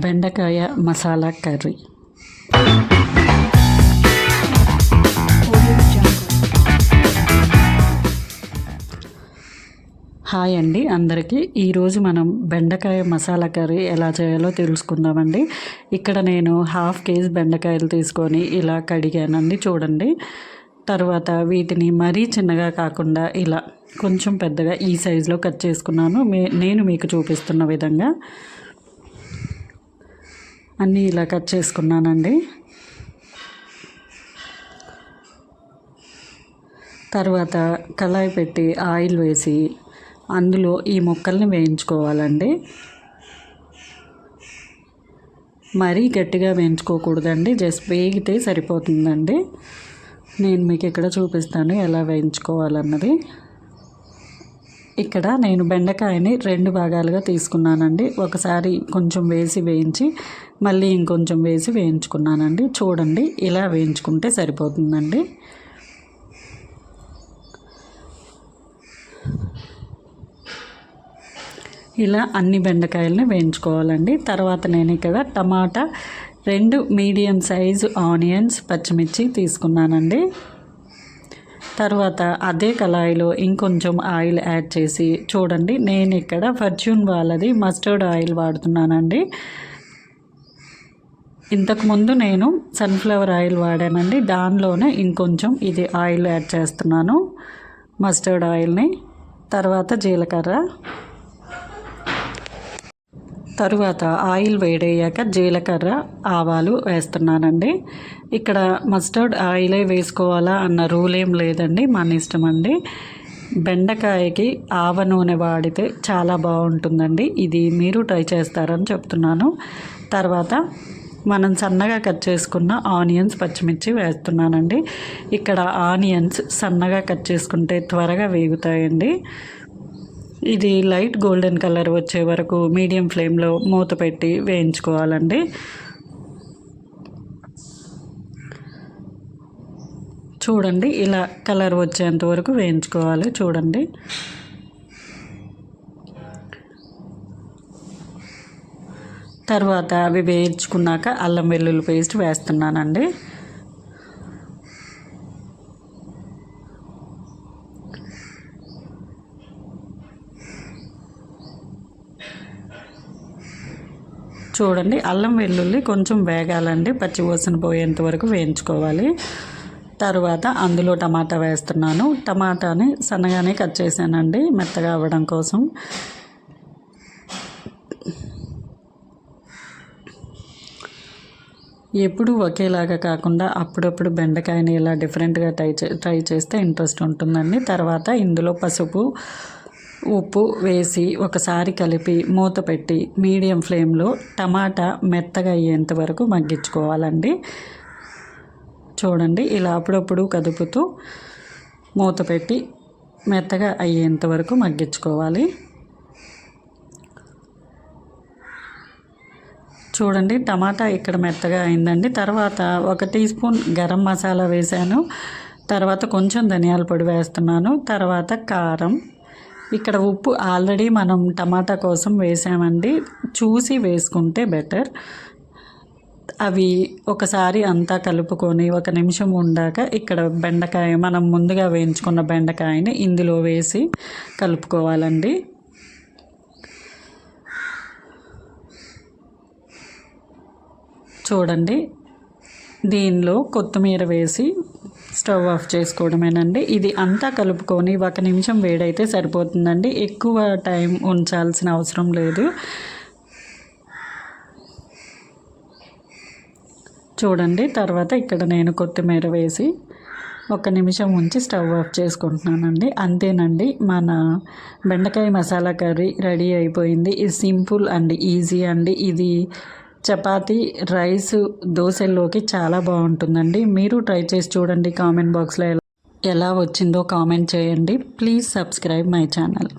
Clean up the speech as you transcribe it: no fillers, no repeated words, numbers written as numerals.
బెండకాయ masala curry. Hi అండి అందరికీ. ఈరోజు మనం బెండకాయ మసాలా కర్రీ ఎలా చేయాలో తెలుసుకుందామండి. ఇక్కడ నేను 1/2 కేజీ బెండకాయలు తీసుకొని ఇలా కడిగానండి, చూడండి. తర్వాత వీటిని మరీ చిన్నగా కాకుండా ఇలా కొంచెం పెద్దగా ఈ సైజులో కట్ చేసుకున్నాను. నేను మీకు చూపిస్తున్న విధంగా అన్నీ ఇలా కట్ చేసుకున్నానండి. తర్వాత కళాయి పెట్టి ఆయిల్ వేసి అందులో ఈ ముక్కల్ని వేయించుకోవాలండి. మరీ గట్టిగా వేయించుకోకూడదండి, జస్ట్ వేగితే సరిపోతుందండి. నేను మీకు ఇక్కడ చూపిస్తాను ఎలా వేయించుకోవాలన్నది. ఇక్కడ నేను బెండకాయని 2 భాగాలుగా తీసుకున్నానండి. ఒకసారి కొంచెం వేసి వేయించి మళ్ళీ ఇంకొంచెం వేసి వేయించుకున్నానండి. చూడండి, ఇలా వేయించుకుంటే సరిపోతుందండి. ఇలా అన్ని బెండకాయలని వేయించుకోవాలండి. తర్వాత నేను ఇక్కడ టమాటా 2 మీడియం సైజు ఆనియన్స్, పచ్చిమిర్చి తీసుకున్నానండి. తర్వాత అదే కళాయిలో ఇంకొంచెం ఆయిల్ యాడ్ చేసి, చూడండి నేను ఇక్కడ ఫార్చ్యూన్ వాళ్ళది మస్టర్డ్ ఆయిల్ వాడుతున్నానండి. ఇంతకుముందు నేను సన్ఫ్లవర్ ఆయిల్ వాడానండి, దానిలోనే ఇంకొంచెం ఇది ఆయిల్ యాడ్ చేస్తున్నాను, మస్టర్డ్ ఆయిల్ని. తర్వాత జీలకర్ర, తరువాత ఆయిల్ వేడయ్యాక జీలకర్ర, ఆవాలు వేస్తున్నానండి. ఇక్కడ మస్టర్డ్ ఆయిలే వేసుకోవాలా అన్న రూల్ ఏం లేదండి, మన ఇష్టం అండి. బెండకాయకి ఆవ నూనె వాడితే చాలా బాగుంటుందండి. ఇది మీరు ట్రై చేస్తారని చెప్తున్నాను. తర్వాత మనం సన్నగా కట్ చేసుకున్న ఆనియన్స్, పచ్చిమిర్చి వేస్తున్నానండి. ఇక్కడ ఆనియన్స్ సన్నగా కట్ చేసుకుంటే త్వరగా వేగుతాయండి. ఇది లైట్ గోల్డెన్ కలర్ వచ్చే వరకు మీడియం ఫ్లేమ్లో మూత పెట్టి వేయించుకోవాలండి. చూడండి, ఇలా కలర్ వచ్చేంత వరకు వేయించుకోవాలి. చూడండి, తర్వాత అవి వేయించుకున్నాక అల్లం వెల్లుల్లి పేస్ట్ వేస్తున్నానండి. చూడండి, అల్లం వెల్లుల్లి కొంచెం వేగాలండి, పచ్చి వాసన పోయేంత వరకు వేయించుకోవాలి. తర్వాత అందులో టమాటా వేస్తున్నాను. టమాటాని సన్నగానే కట్ చేశానండి, మెత్తగా అవ్వడం కోసం. ఎప్పుడు ఒకేలాగా కాకుండా అప్పుడప్పుడు బెండకాయని ఇలా డిఫరెంట్గా ట్రై చేస్తే ఇంట్రెస్ట్ ఉంటుందండి. తర్వాత ఇందులో పసుపు, ఉప్పు వేసి ఒకసారి కలిపి మూత పెట్టి మీడియం ఫ్లేమ్లో టమాటా మెత్తగా అయ్యేంత వరకు మగ్గించుకోవాలండి. చూడండి, ఇలా అప్పుడప్పుడు కదుపుతూ మూత పెట్టి మెత్తగా అయ్యేంత వరకు మగ్గించుకోవాలి. చూడండి, టమాటా ఇక్కడ మెత్తగా అయిందండి. తర్వాత 1 టీ స్పూన్ గరం మసాలా వేసాను. తర్వాత కొంచెం ధనియాల పొడి వేస్తున్నాను. తర్వాత కారం. ఇక్కడ ఉప్పు ఆల్రెడీ మనం టమాటా కోసం వేసామండి, చూసి వేసుకుంటే బెటర్. అవి ఒకసారి అంతా కలుపుకొని 1 నిమిషం ఉండాక ఇక్కడ బెండకాయ, మనం ముందుగా వేయించుకున్న బెండకాయని ఇందులో వేసి కలుపుకోవాలండి. చూడండి, దీనిలో కొత్తిమీర వేసి స్టవ్ ఆఫ్ చేసుకోవడమేనండి. ఇది అంతా కలుపుకొని 1 నిమిషం వేడైతే సరిపోతుందండి, ఎక్కువ టైం ఉంచాల్సిన అవసరం లేదు. చూడండి, తర్వాత ఇక్కడ నేను కొత్తిమీర వేసి 1 నిమిషం ఉంచి స్టవ్ ఆఫ్ చేసుకుంటున్నానండి. అంతేనండి, మన బెండకాయ మసాలా కర్రీ రెడీ అయిపోయింది. ఇది సింపుల్ అండ్ ఈజీ అండి. ఇది చపాతీ, రైస్, దోశల్లోకి చాలా బాగుంటుందండి. మీరు ట్రై చేసి చూడండి. కామెంట్ బాక్స్లో ఎలా వచ్చిందో కామెంట్ చేయండి. Please subscribe my channel.